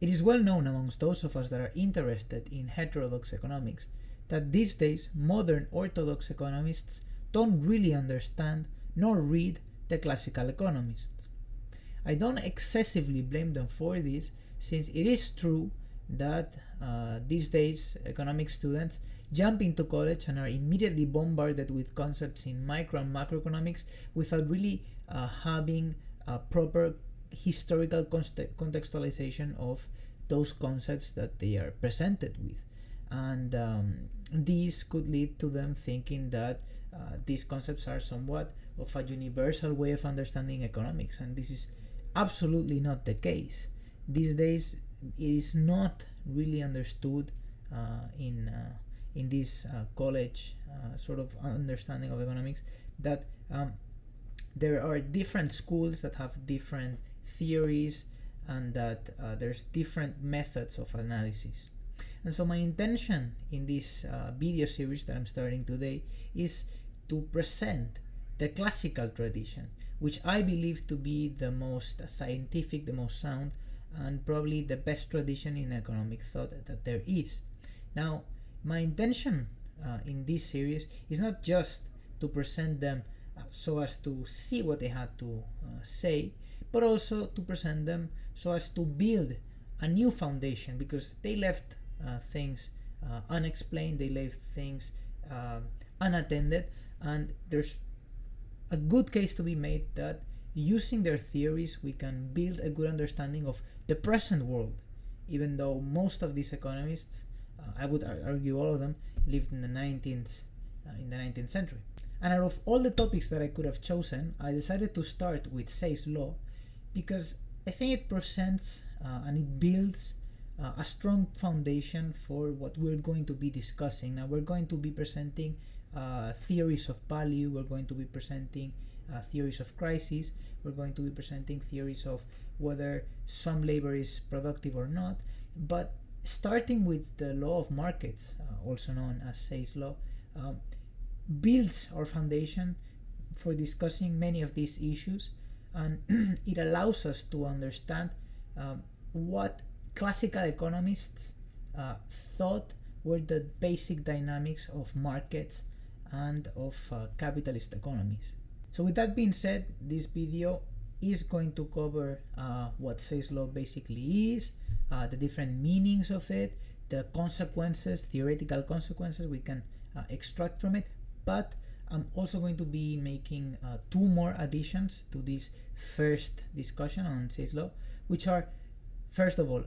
It is well known amongst those of us that are interested in heterodox economics that these days modern orthodox economists don't really understand nor read the classical economists. I don't excessively blame them for this, since it is true that these days economic students jump into college and are immediately bombarded with concepts in micro and macroeconomics without really having a proper historical contextualization of those concepts that they are presented with. And these could lead to them thinking that these concepts are somewhat of a universal way of understanding economics, and this is absolutely not the case. These days it is not really understood in this college sort of understanding of economics that there are different schools that have different theories, and that there's different methods of analysis. And so my intention in this video series that I'm starting today is to present the classical tradition, which I believe to be the most scientific, the most sound, and probably the best tradition in economic thought that there is. Now, my intention in this series is not just to present them so as to see what they had to say, but also to present them so as to build a new foundation, because they left things unexplained, they left things unattended, and there's a good case to be made that using their theories we can build a good understanding of the present world, even though most of these economists, I would argue all of them, lived in the 19th century. And out of all the topics that I could have chosen, I decided to start with Say's law because I think it presents and it builds a strong foundation for what we're going to be discussing. Now we're going to be presenting theories of value, we're going to be presenting theories of crisis, we're going to be presenting theories of whether some labor is productive or not, but starting with the law of markets, also known as Say's law, builds our foundation for discussing many of these issues, and it allows us to understand what classical economists thought were the basic dynamics of markets and of capitalist economies. So with that being said, this video is going to cover what Say's law basically is, the different meanings of it, the consequences, theoretical consequences we can extract from it, but I'm also going to be making two more additions to this first discussion on Say's law, which are, first of all,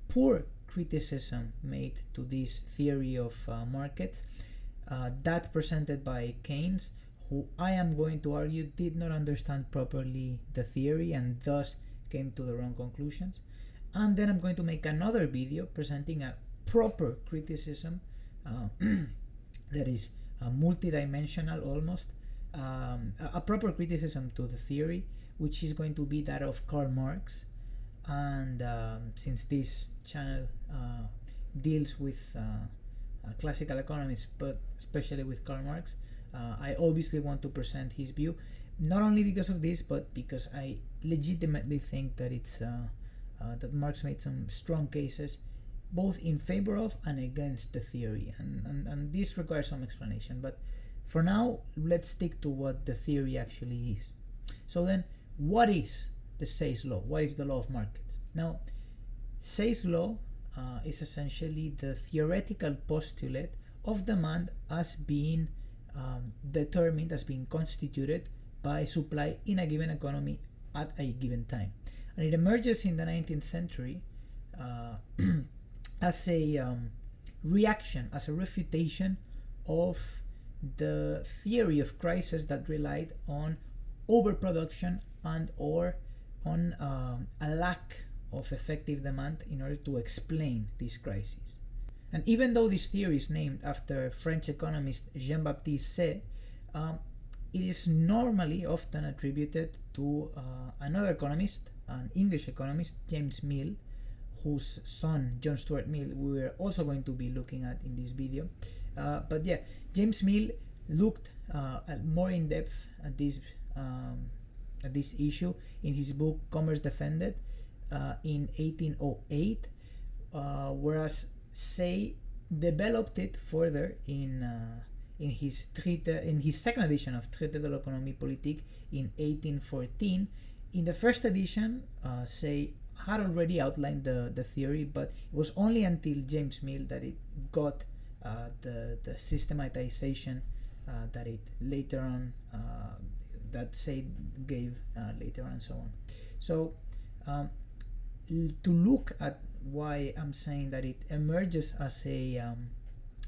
poor criticism made to this theory of markets, that presented by Keynes, who I am going to argue did not understand properly the theory and thus came to the wrong conclusions. And then I'm going to make another video presenting a proper criticism that is multidimensional almost, a proper criticism to the theory, which is going to be that of Karl Marx. And since this channel deals with classical economists, but especially with Karl Marx, I obviously want to present his view, not only because of this, but because I legitimately think that it's that Marx made some strong cases both in favor of and against the theory, and this requires some explanation. But for now, let's stick to what the theory actually is. So then, what is the Say's law? What is the law of markets? Now, Say's law is essentially the theoretical postulate of demand as being determined, as being constituted by supply in a given economy at a given time. And it emerges in the 19th century as a reaction, as a refutation of the theory of crisis that relied on overproduction and or on a lack of effective demand in order to explain this crisis. And even though this theory is named after French economist Jean-Baptiste, it is normally often attributed to another economist, an English economist, J.S.Mill, whose son, John Stuart Mill, we are also going to be looking at in this video. But yeah, J.S.Mill looked more in depth at this issue in his book Commerce Defended, in 1808, whereas Say developed it further in his second edition of Traité de l'économie politique in 1814. In the first edition, Say had already outlined the theory, but it was only until James-Mill that it got the systematization that it later on that Say gave later on, and so on. So to look at why I'm saying that it emerges as a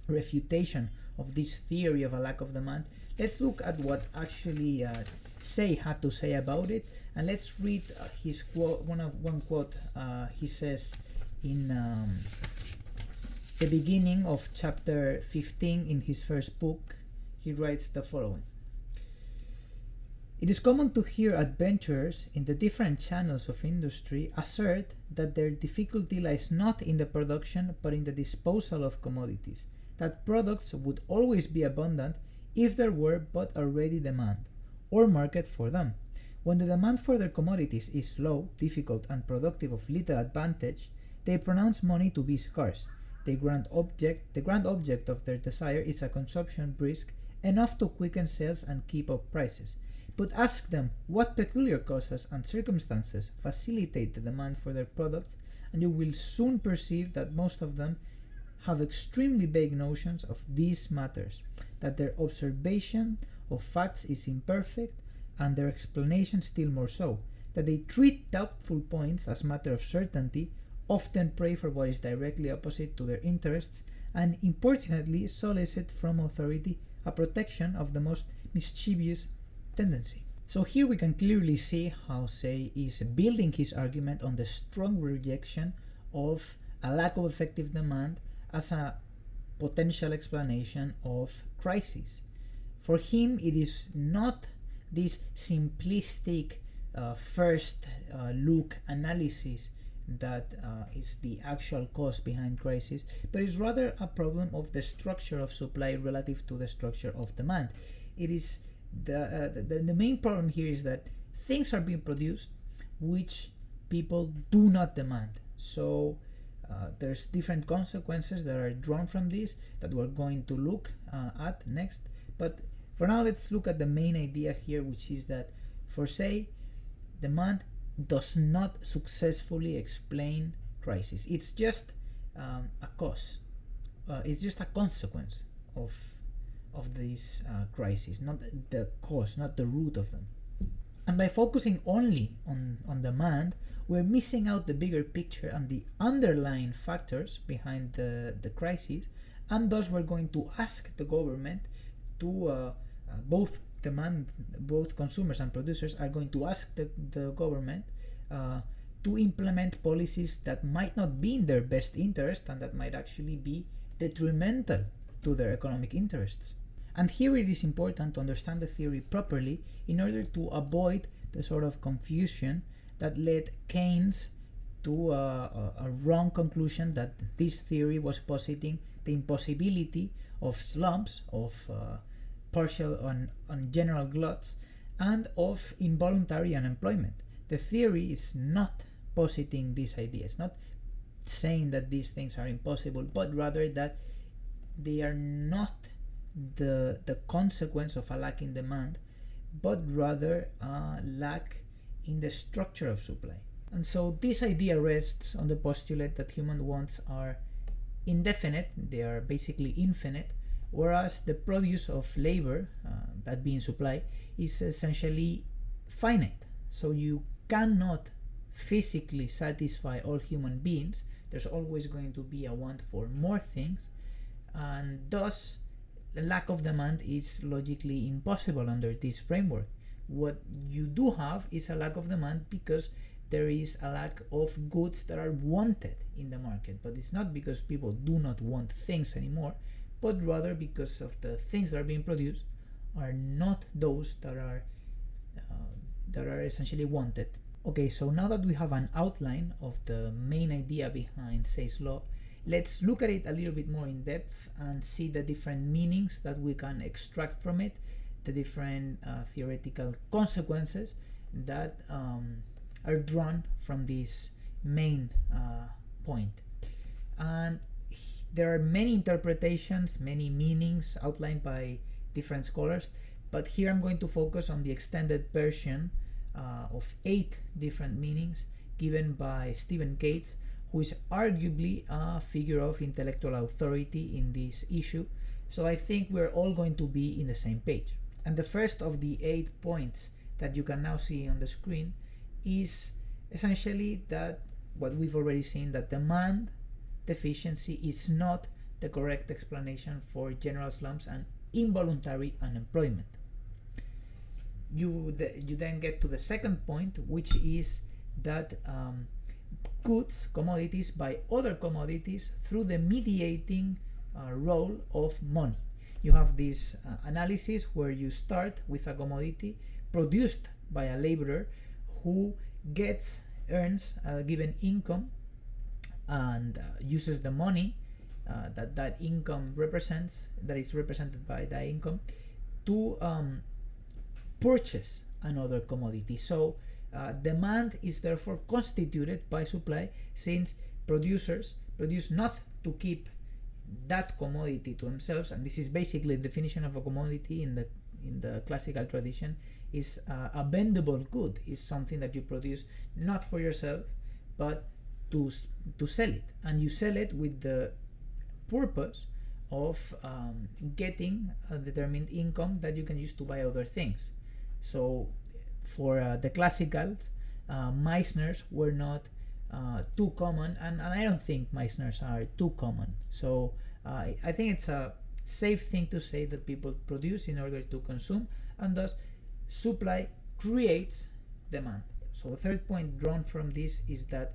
refutation of this theory of a lack of demand, let's look at what actually Say had to say about it, and let's read his quote. One quote he says in the beginning of chapter 15 in his first book. He writes the following: "It is common to hear adventurers in the different channels of industry assert that their difficulty lies not in the production but in the disposal of commodities, that products would always be abundant if there were but a ready demand, or market for them. When the demand for their commodities is low, difficult, and productive of little advantage, they pronounce money to be scarce. The grand object of their desire is a consumption brisk enough to quicken sales and keep up prices. But ask them what peculiar causes and circumstances facilitate the demand for their products, and you will soon perceive that most of them have extremely vague notions of these matters, that their observation of facts is imperfect, and their explanation still more so, that they treat doubtful points as matter of certainty, often pray for what is directly opposite to their interests, and importunately solicit from authority a protection of the most mischievous tendency." So here we can clearly see how Say is building his argument on the strong rejection of a lack of effective demand as a potential explanation of crises. For him, it is not this simplistic first look analysis that is the actual cause behind crisis, but it's rather a problem of the structure of supply relative to the structure of demand. It is the main problem here is that things are being produced which people do not demand. So there's different consequences that are drawn from this that we're going to look at next. But for now, let's look at the main idea here, which is that for Say, demand does not successfully explain crisis. It's just a cause. It's just a consequence of these crises, not the cause, not the root of them. And by focusing only on demand, we're missing out the bigger picture and the underlying factors behind the crisis, and thus we're going to ask the government to both consumers and producers are going to ask the government to implement policies that might not be in their best interest and that might actually be detrimental to their economic interests. And here it is important to understand the theory properly in order to avoid the sort of confusion that led Keynes to a wrong conclusion that this theory was positing the impossibility of slumps, of partial on general gluts, and of involuntary unemployment. The theory is not positing this idea. It's not saying that these things are impossible, but rather that they are not the consequence of a lack in demand, but rather a lack in the structure of supply. And so this idea rests on the postulate that human wants are indefinite, they are basically infinite, whereas the produce of labor, that being supply, is essentially finite. So you cannot physically satisfy all human beings. There's always going to be a want for more things, and thus the lack of demand is logically impossible under this framework. What you do have is a lack of demand because there is a lack of goods that are wanted in the market, but it's not because people do not want things anymore, but rather because of the things that are being produced are not those that are essentially wanted. Okay, so now that we have an outline of the main idea behind Say's law, let's look at it a little bit more in depth and see the different meanings that we can extract from it, the different theoretical consequences that are drawn from this main point. And there are many interpretations, many meanings outlined by different scholars, but here I'm going to focus on the extended version of 8 different meanings given by Stephen Gates, who is arguably a figure of intellectual authority in this issue. So I think we're all going to be in the same page. And the first of the 8 points that you can now see on the screen is essentially that what we've already seen, that demand deficiency is not the correct explanation for general slumps and involuntary unemployment. You then get to the second point, which is that goods, commodities, buy other commodities through the mediating role of money. You have this analysis where you start with a commodity produced by a laborer who earns a given income and uses the money that income represents, that is represented by that income, to purchase another commodity. So demand is therefore constituted by supply, since producers produce not to keep that commodity to themselves, and this is basically the definition of a commodity in the classical tradition, is a bendable good, is something that you produce not for yourself but to sell it, and you sell it with the purpose of getting a determined income that you can use to buy other things. So for the classicals, Meissners were not too common, and I don't think Meissners are too common. So I think it's a safe thing to say that people produce in order to consume, and thus supply creates demand. So the third point drawn from this is that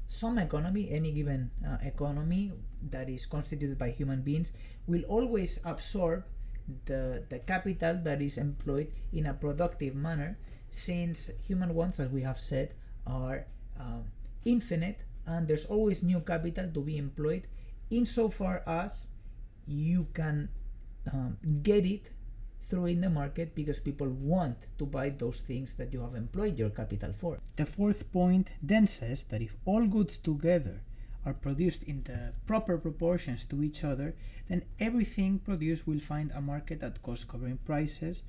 some economy, any given economy that is constituted by human beings, will always absorb the capital that is employed in a productive manner, since human wants, as we have said, are infinite, and there's always new capital to be employed insofar as you can get it through in the market, because people want to buy those things that you have employed your capital for. The fourth point then says that if all goods together are produced in the proper proportions to each other, then everything produced will find a market at cost-covering prices,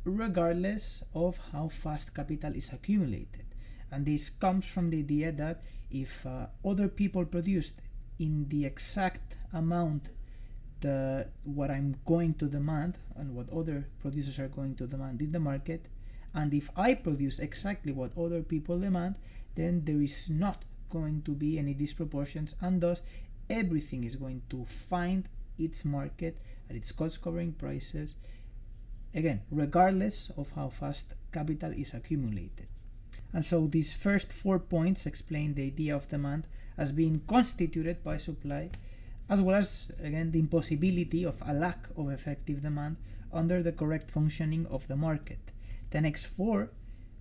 regardless of how fast capital is accumulated. And this comes from the idea that if other people produced in the exact amount what I'm going to demand and what other producers are going to demand in the market, and if I produce exactly what other people demand, then there is not going to be any disproportions, and thus everything is going to find its market at its cost-covering prices, again, regardless of how fast capital is accumulated. And so these first 4 points explain the idea of demand as being constituted by supply, as well as, again, the impossibility of a lack of effective demand under the correct functioning of the market. The next 4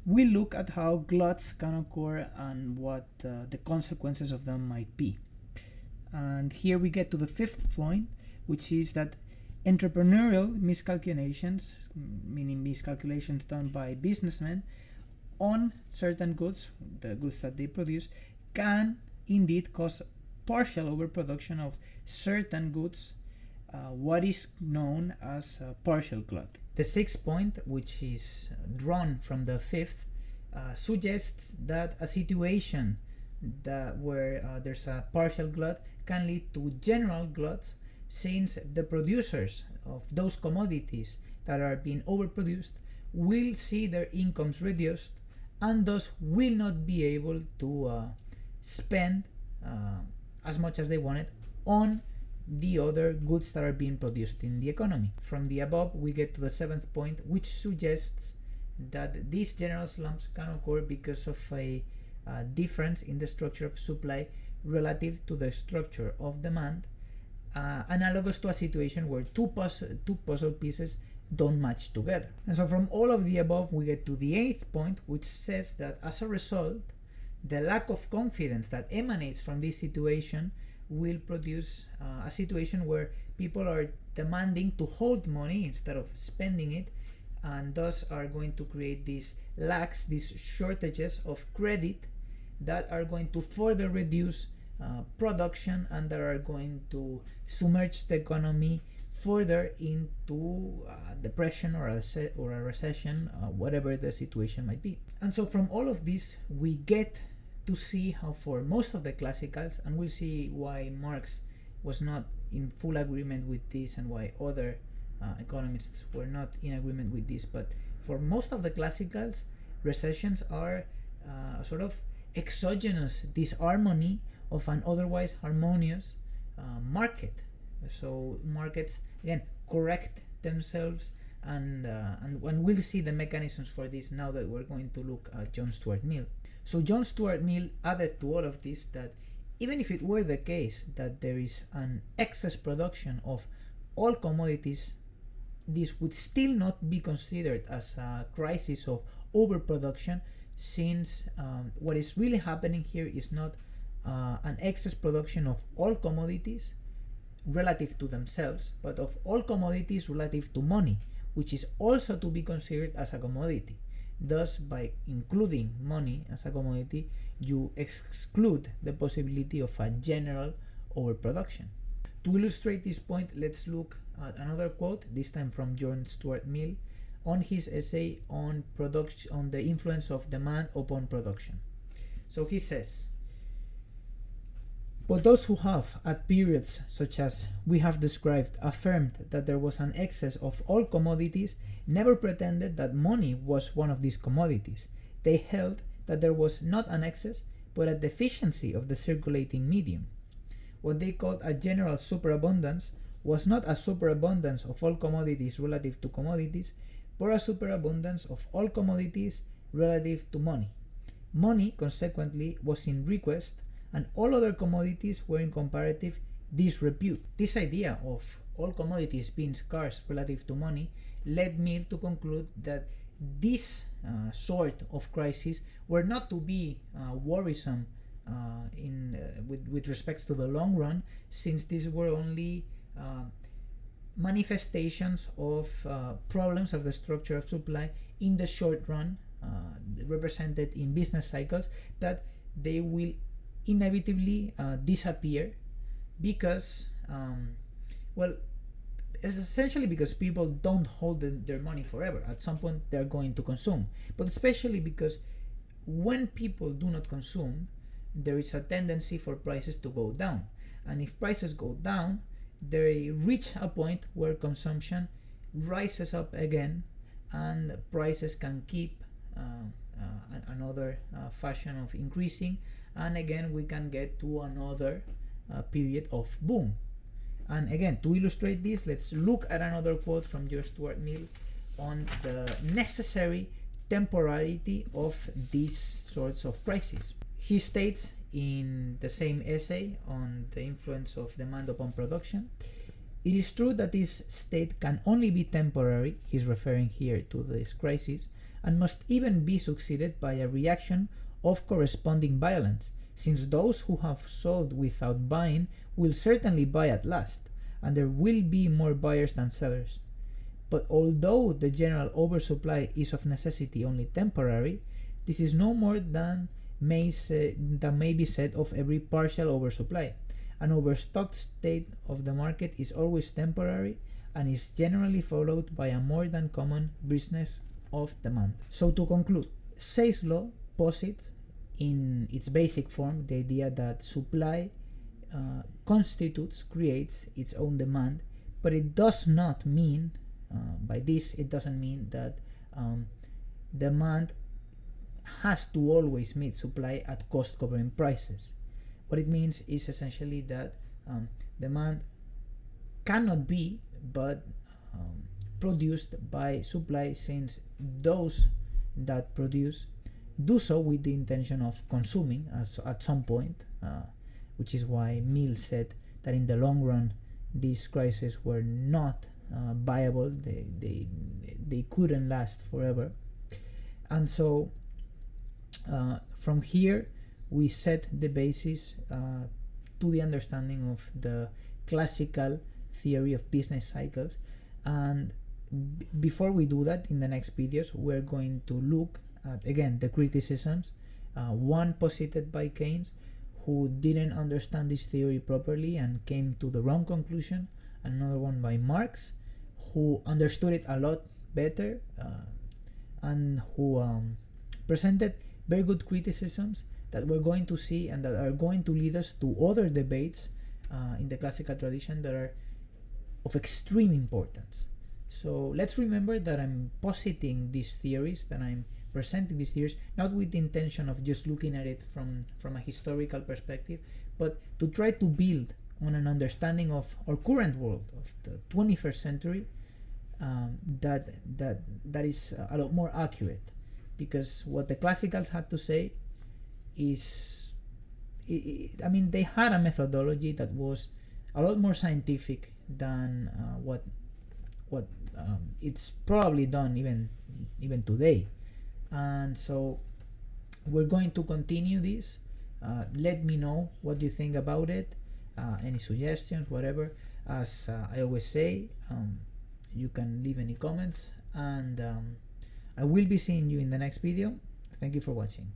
will look at how gluts can occur and what the consequences of them might be. And here we get to the 5th point, which is that entrepreneurial miscalculations, meaning miscalculations done by businessmen on certain goods, the goods that they produce, can indeed cause partial overproduction of certain goods, what is known as partial glut. The 6th point, which is drawn from the 5th, suggests that a situation where there's a partial glut can lead to general gluts, since the producers of those commodities that are being overproduced will see their incomes reduced, and thus will not be able to spend as much as they wanted on the other goods that are being produced in the economy. From the above, we get to the 7th point, which suggests that these general slumps can occur because of a difference in the structure of supply relative to the structure of demand, analogous to a situation where two puzzle pieces don't match together. And so from all of the above, we get to the 8th point, which says that as a result, the lack of confidence that emanates from this situation will produce a situation where people are demanding to hold money instead of spending it, and thus are going to create these lacks, these shortages of credit that are going to further reduce production and that are going to submerge the economy further into depression or a recession, whatever the situation might be. And so from all of this, we get to see how for most of the classicals, and we'll see why Marx was not in full agreement with this and why other economists were not in agreement with this, but for most of the classicals, recessions are sort of exogenous disharmony of an otherwise harmonious market. So markets again correct themselves, and we'll see the mechanisms for this now that we're going to look at John Stuart Mill. So John Stuart Mill added to all of this that even if it were the case that there is an excess production of all commodities, this would still not be considered as a crisis of overproduction, since what is really happening here is not an excess production of all commodities relative to themselves, but of all commodities relative to money, which is also to be considered as a commodity. Thus, by including money as a commodity, you exclude the possibility of a general overproduction. To illustrate this point, let's look at another quote, this time from John Stuart Mill, on his essay on production, on the influence of demand upon production. So he says, "But those who have, at periods such as we have described, affirmed that there was an excess of all commodities, never pretended that money was one of these commodities. They held that there was not an excess, but a deficiency of the circulating medium. What they called a general superabundance was not a superabundance of all commodities relative to commodities, but a superabundance of all commodities relative to money. Money, consequently, was in request, and all other commodities were in comparative disrepute." This idea of all commodities being scarce relative to money led Mill to conclude that this sort of crises were not to be worrisome with respect to the long run, since these were only manifestations of problems of the structure of supply in the short run, represented in business cycles, that they will inevitably disappear because, it's essentially because people don't hold their money forever. At some point they're going to consume, but especially because when people do not consume, there is a tendency for prices to go down, and if prices go down, they reach a point where consumption rises up again, and prices can keep another fashion of increasing, and again we can get to another period of boom. And again, to illustrate this, let's look at another quote from John Stuart Mill on the necessary temporality of these sorts of crises. He states in the same essay on the influence of demand upon production, "It is true that this state can only be temporary," he's referring here to this crisis, "and must even be succeeded by a reaction of corresponding violence, since those who have sold without buying will certainly buy at last, and there will be more buyers than sellers. But although the general oversupply is of necessity only temporary, this is no more than may be said of every partial oversupply. An overstocked state of the market is always temporary, and is generally followed by a more than common briskness of demand." So to conclude, Say's law posits in its basic form the idea that supply creates its own demand, but it does not mean, by this it doesn't mean that demand has to always meet supply at cost covering prices. What it means is essentially that demand cannot be but produced by supply, since those that produce do so with the intention of consuming at some point, which is why Mill said that in the long run these crises were not viable. They couldn't last forever. And so from here we set the basis to the understanding of the classical theory of business cycles. And before we do that, in the next videos we're going to look at again the criticisms one posited by Keynes, who didn't understand this theory properly and came to the wrong conclusion. Another one by Marx, who understood it a lot better and who presented very good criticisms that we're going to see and that are going to lead us to other debates in the classical tradition that are of extreme importance. So let's remember that I'm positing these theories, that I'm presenting these theories, not with the intention of just looking at it from a historical perspective, but to try to build on an understanding of our current world, of the 21st century, that is a lot more accurate. Because what the classicals had to say is, I mean, they had a methodology that was a lot more scientific than what it's probably done even today. And so we're going to continue this. Let me know what you think about it, any suggestions, whatever. As I always say, you can leave any comments, and I will be seeing you in the next video. Thank you for watching.